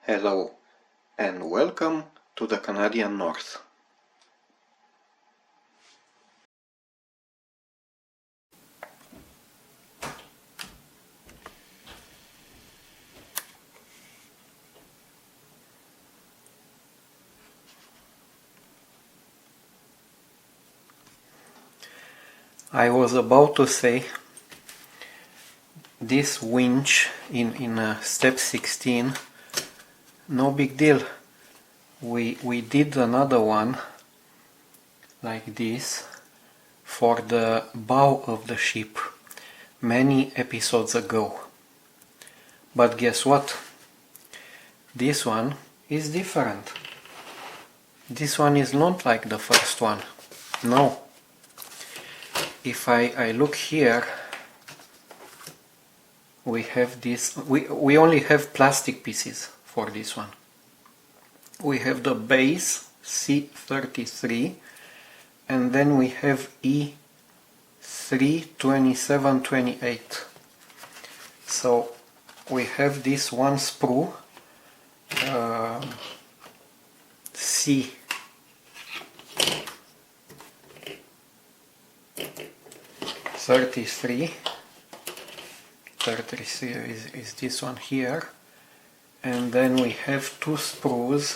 Hello and welcome to the Canadian North. I was about to say this winch in step 16, no big deal. We did another one like this for the bow of the ship many episodes ago. But guess what? This one is different. This one is not like the first one. No. If I look here, we have this, we only have plastic pieces for this one. We have the base C33 and then we have E3 27 28. So we have this one sprue C 33 is this one here, and then we have two sprues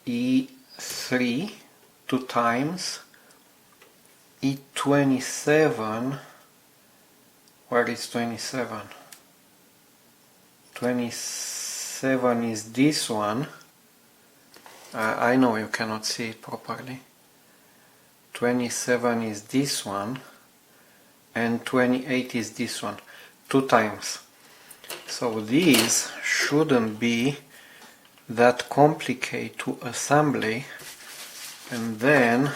E3 two times, E27, where is 27? 27 is this one. I know you cannot see it properly. 27 is this one and 28 is this one, two times. So these shouldn't be that complicated to assembly, and then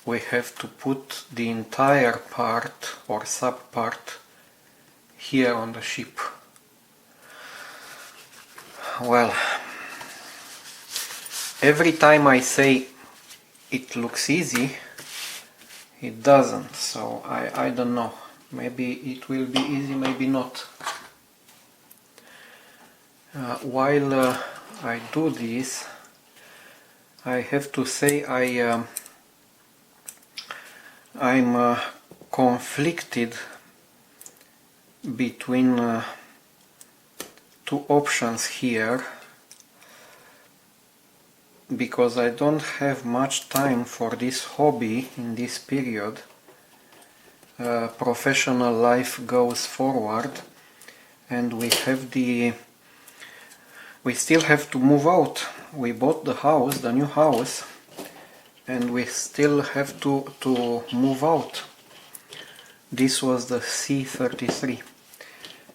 we have to put the entire part or sub part here on the ship. Well, every time I say it looks easy, it doesn't, so I don't know. Maybe it will be easy, maybe not. While I do this, I have to say I'm conflicted between two options here, because I don't have much time for this hobby in this period. Professional life goes forward and we still have to move out. We bought the house, the new house, and we still have to move out. This was the C33,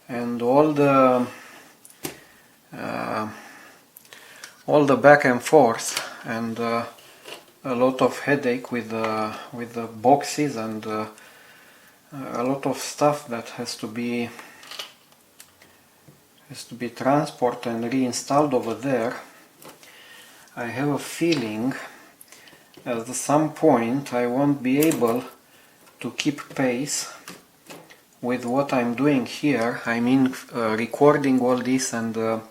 and all the back and forth and a lot of headache with the boxes and a lot of stuff that has to be transported and reinstalled over there. I have a feeling at some point I won't be able to keep pace with what I'm doing here. I mean, recording all this and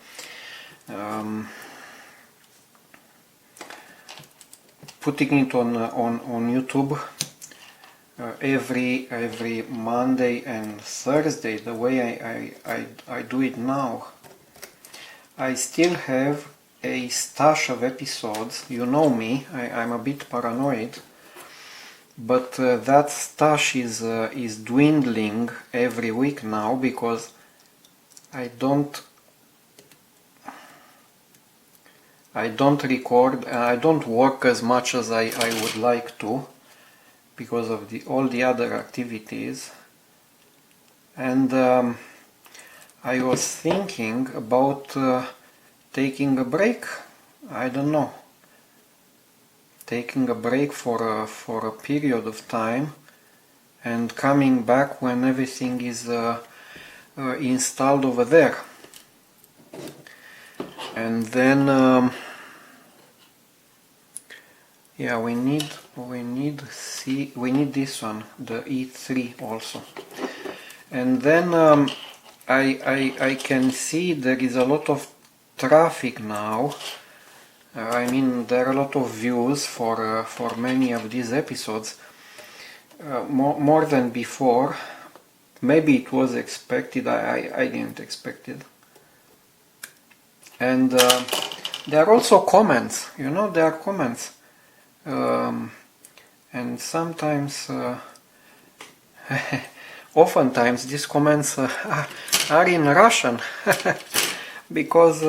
putting it on YouTube every Monday and Thursday, the way I do it now. I still have a stash of episodes. You know me, I'm a bit paranoid, but that stash is dwindling every week now, because I don't record, I don't work as much as I would like to, because of all the other activities. And I was thinking about taking a break. I don't know, taking a break for a period of time and coming back when everything is installed over there. And then yeah, we need this one, the E3 also. And then I can see there is a lot of traffic now. I mean, there are a lot of views for many of these episodes, more than before. Maybe it was expected. I didn't expect it. And there are also comments. You know, there are comments, and sometimes, oftentimes, these comments are in Russian, because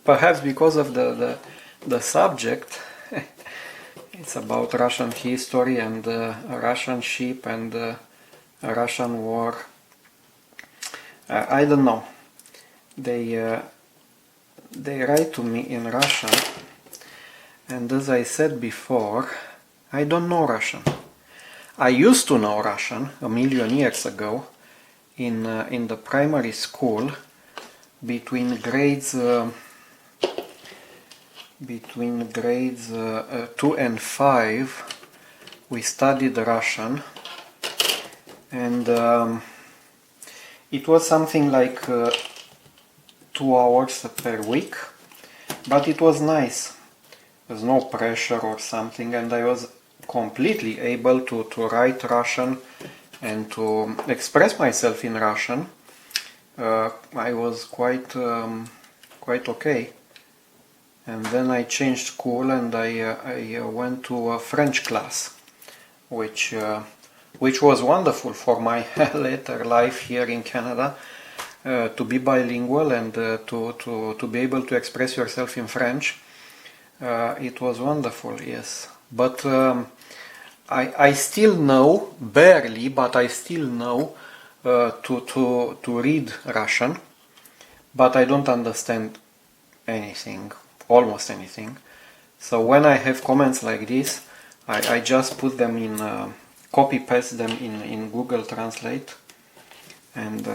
perhaps because of the subject. It's about Russian history and Russian ship and Russian war. I don't know. They write to me in Russian, and as I said before, I don't know Russian. I used to know Russian a million years ago in the primary school between grades 2 and 5. We studied Russian, and it was something like 2 hours per week, but it was nice. There was no pressure or something, and I was completely able to write Russian and to express myself in Russian. I was quite okay. And then I changed school and I went to a French class, which was wonderful for my later life here in Canada, to be bilingual and to be able to express yourself in French. It was wonderful, yes. But I still know, barely, but I still know to read Russian, but I don't understand anything, almost anything. So when I have comments like this, I just put them in, copy paste them in Google Translate, and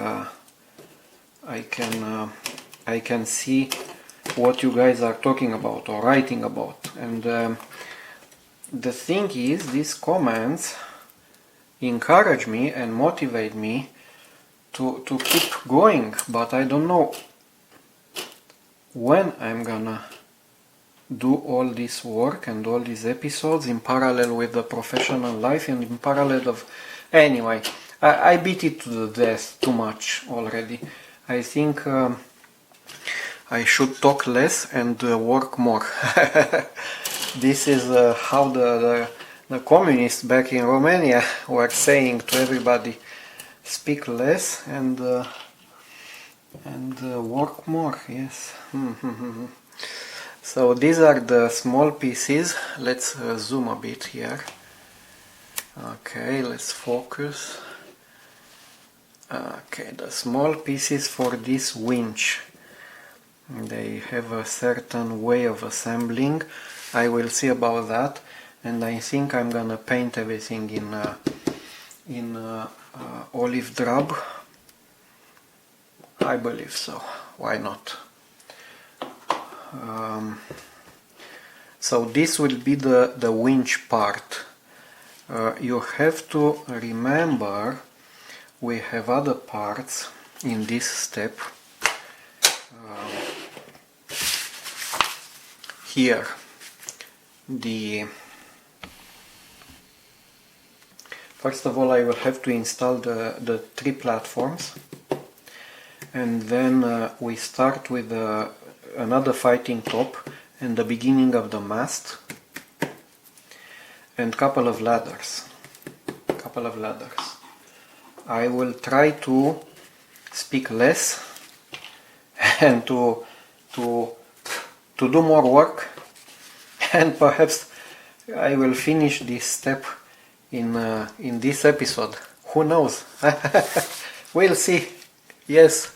I can see what you guys are talking about or writing about. And the thing is, these comments encourage me and motivate me to keep going, but I don't know when I'm gonna do all this work and all these episodes in parallel with the professional life and in parallel of... Anyway, I beat it to the death too much already. I think I should talk less and work more. This is how the communists back in Romania were saying to everybody: speak less and work more. Yes. So these are the small pieces. Let's zoom a bit here. Okay, let's focus. Okay, the small pieces for this winch. They have a certain way of assembling. I will see about that, and I think I'm gonna paint everything in olive drab. I believe so. Why not? So this will be the winch part. You have to remember we have other parts in this step. Here, first of all, I will have to install the 3 platforms, and then we start with another fighting top and the beginning of the mast, and couple of ladders. I will try to speak less and to do more work, and perhaps I will finish this step in this episode. Who knows? We'll see. Yes.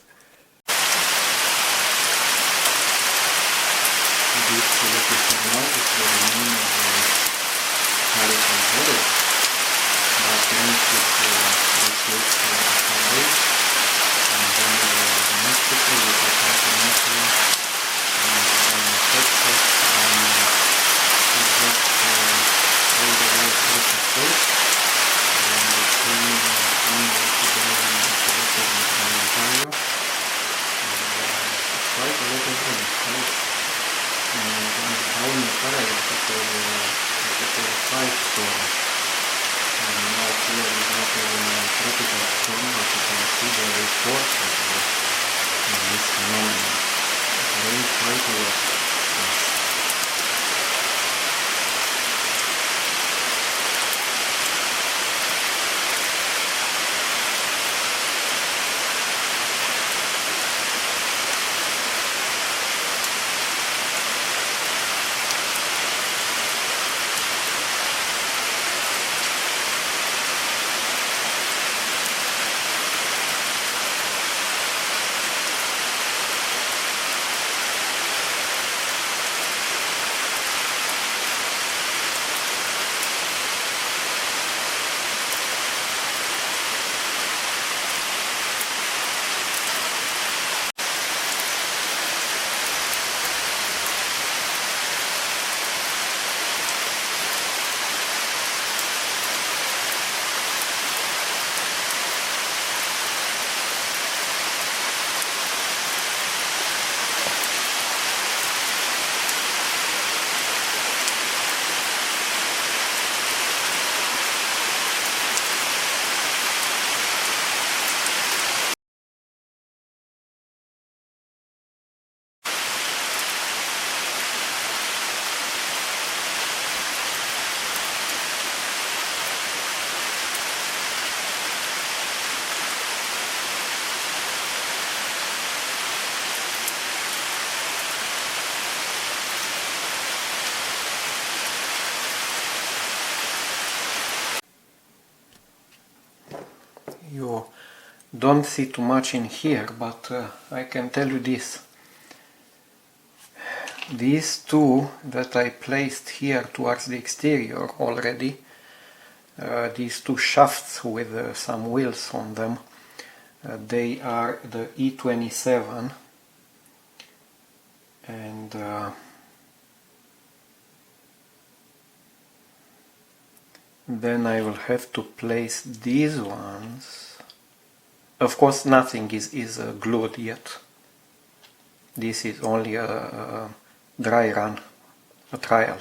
You don't see too much in here, but I can tell you this. These two that I placed here towards the exterior already, these two shafts with some wheels on them, they are the E27, and then I will have to place these ones. Of course nothing is glued yet. This is only a dry run, a trial.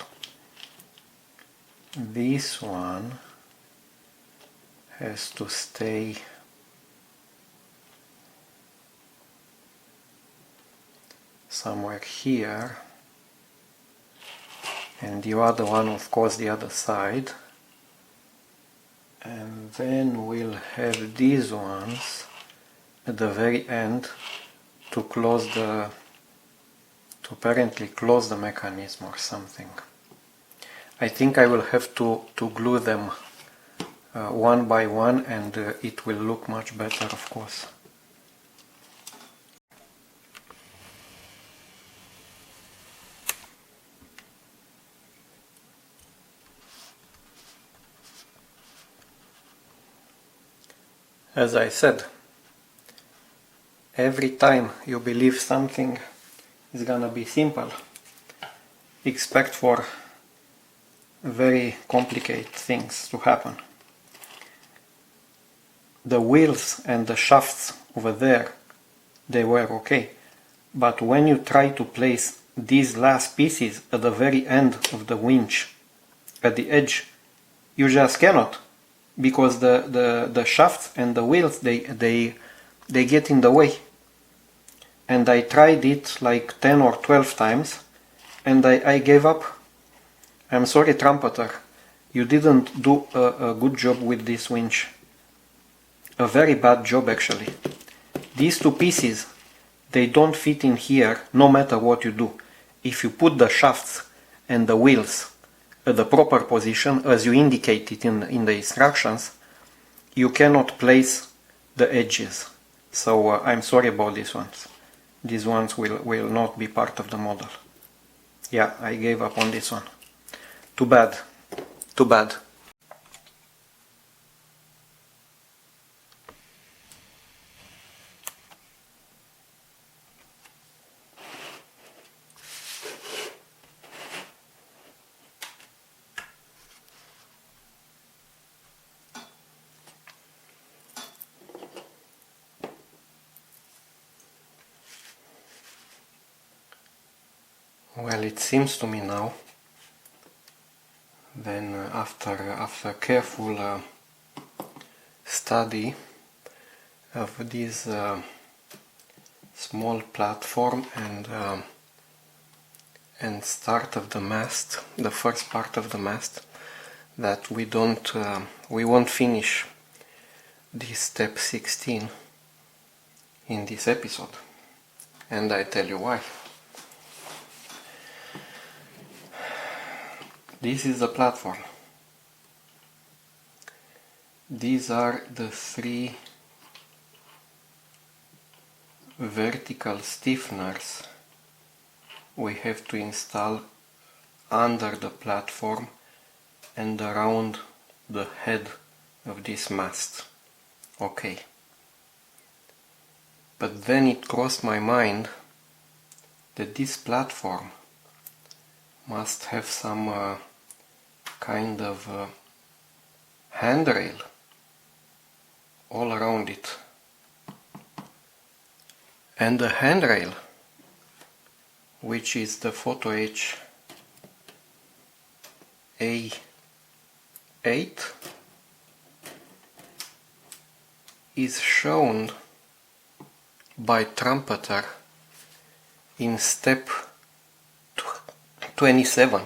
This one has to stay somewhere here, and the other one, of course, the other side. And then we'll have these ones at the very end to close the, to apparently close the mechanism or something. I think I will have to glue them one by one, and it will look much better, of course. As I said, every time you believe something is gonna be simple, expect for very complicated things to happen. The wheels and the shafts over there, they were okay, but when you try to place these last pieces at the very end of the winch, at the edge, you just cannot, because the shafts and the wheels, they get in the way. And I tried it like 10 or 12 times, and I gave up. I'm sorry, Trumpeter, you didn't do a good job with this winch. A very bad job, actually. These two pieces, they don't fit in here no matter what you do. If you put the shafts and the wheels at the proper position, as you indicated in the instructions, you cannot place the edges. So I'm sorry about these ones. These ones will not be part of the model. Yeah, I gave up on this one. Too bad. Too bad. Well, it seems to me now, then after careful study of this small platform and start of the mast, the first part of the mast, that we won't finish this step 16 in this episode, and I tell you why. This is the platform. These are the 3 vertical stiffeners we have to install under the platform and around the head of this mast. Okay. But then it crossed my mind that this platform must have some kind of handrail all around it. And the handrail, which is the photo etch A8, is shown by Trumpeter in step 27.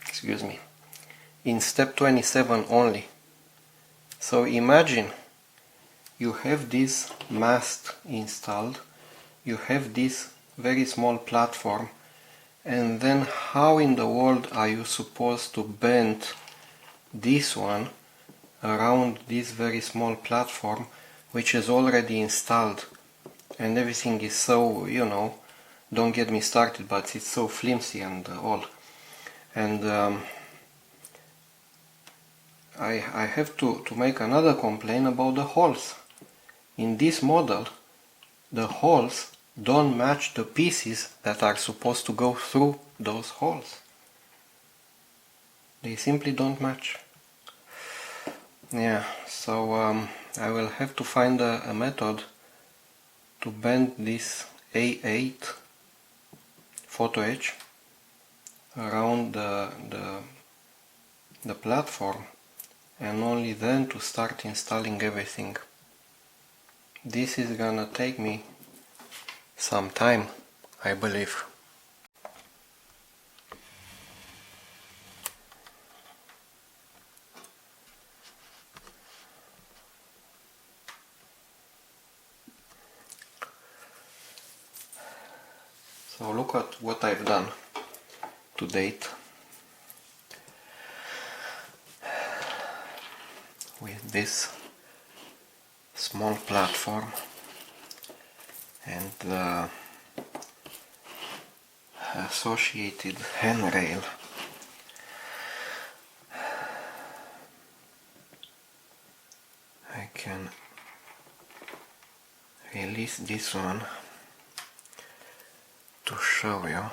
Excuse me. In step 27 only. So imagine you have this mast installed, you have this very small platform, and then how in the world are you supposed to bend this one around this very small platform which is already installed, and everything is so, don't get me started, but it's so flimsy and all. And I have to make another complaint about the holes. In this model, the holes don't match the pieces that are supposed to go through those holes. They simply don't match. Yeah, so I will have to find a method to bend this A8 photo etch around the platform, and only then to start installing everything. This is gonna take me some time, I believe. So look at what I've done to date with this small platform and the associated handrail. I can release this one to show you.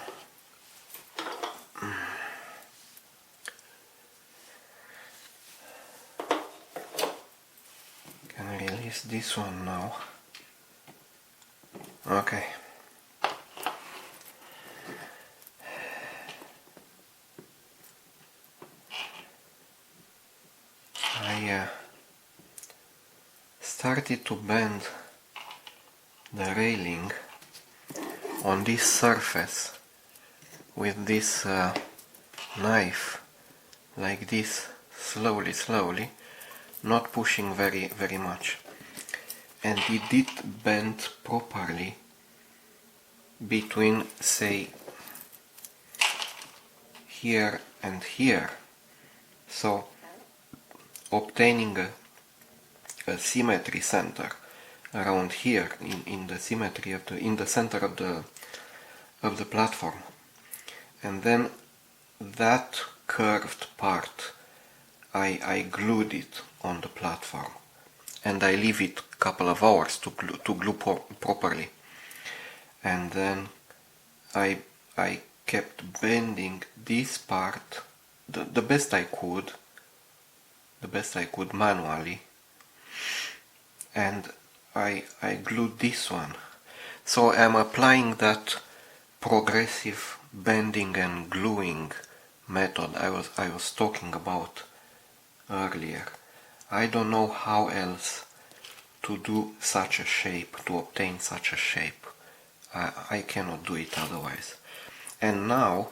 Can release this one now. Okay. I started to bend the railing on this surface with this knife, like this, slowly, not pushing very much, and it did bend properly between, say, here and here, so obtaining a symmetry center around here in the symmetry of in the center of the platform. And then that curved part I glued it on the platform, and I leave it a couple of hours to glue properly. And then I kept bending this part the best I could manually, and I glued this one. So I'm applying that progressive bending and gluing method I was talking about earlier. I don't know how else to do such a shape, to obtain such a shape. I cannot do it otherwise. And now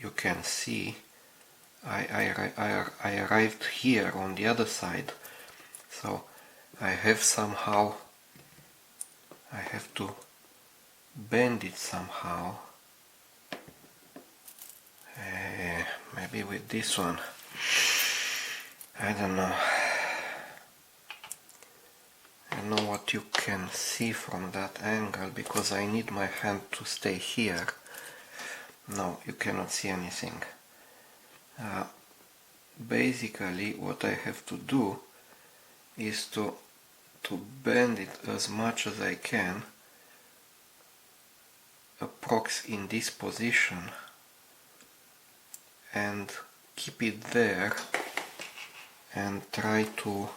you can see I arrived here on the other side, so I have to bend it somehow, maybe with this one, I don't know. I don't know what you can see from that angle, because I need my hand to stay here. No, you cannot see anything. Basically what I have to do is to bend it as much as I can, approx in this position, and keep it there and try to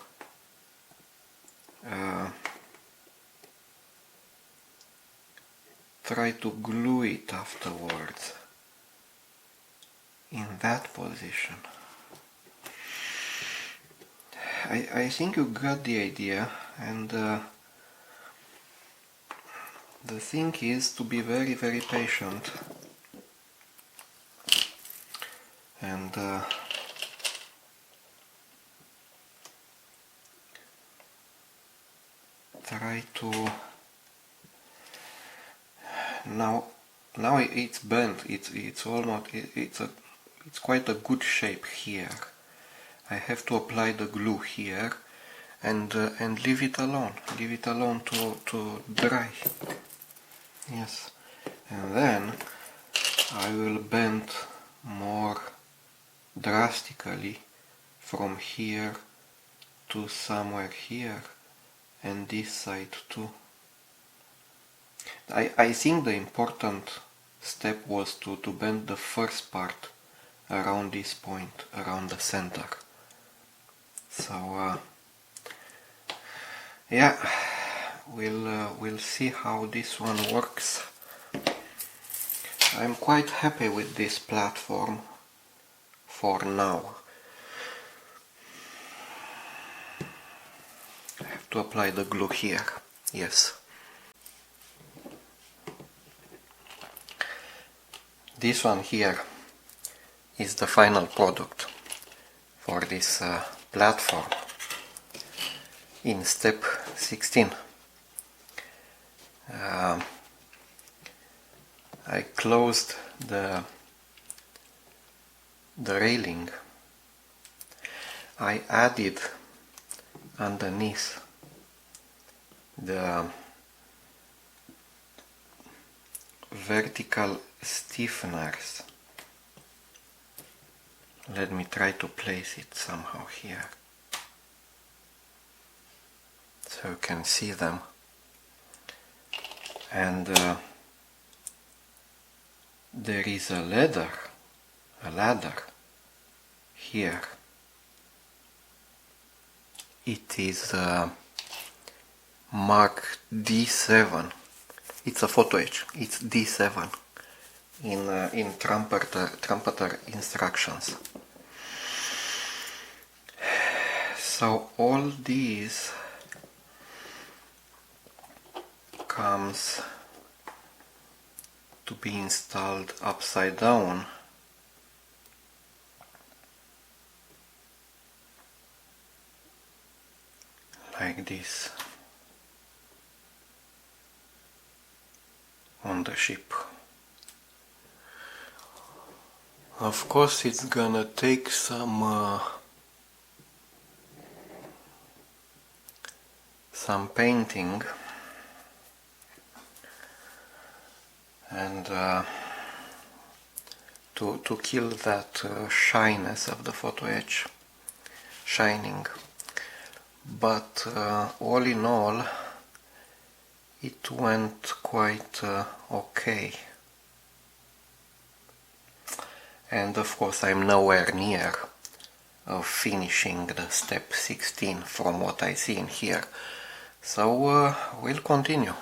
glue it afterwards in that position. I think you got the idea, and the thing is to be very, very patient and try to now it's bent, it's almost it's quite a good shape here. I have to apply the glue here and leave it alone to dry. Yes, and then I will bend more drastically from here to somewhere here, and this side too. I think the important step was to bend the first part around this point, around the center. So yeah, we'll see how this one works. I'm quite happy with this platform for now. I have to apply the glue here. Yes. This one here is the final product for this platform in step 16. I closed the railing. I added underneath the vertical stiffeners. Let me try to place it somehow here so you can see them. And there is a ladder here. It is mark D7. It's a photo etch. It's D7 in Trumpeter instructions. So all these comes to be installed upside down. Like this on the ship. Of course it's gonna take some painting and to kill that shyness of the photo etch, shining. But all in all, it went quite okay. And of course I'm nowhere near of finishing the step 16 from what I see in here. So we'll continue.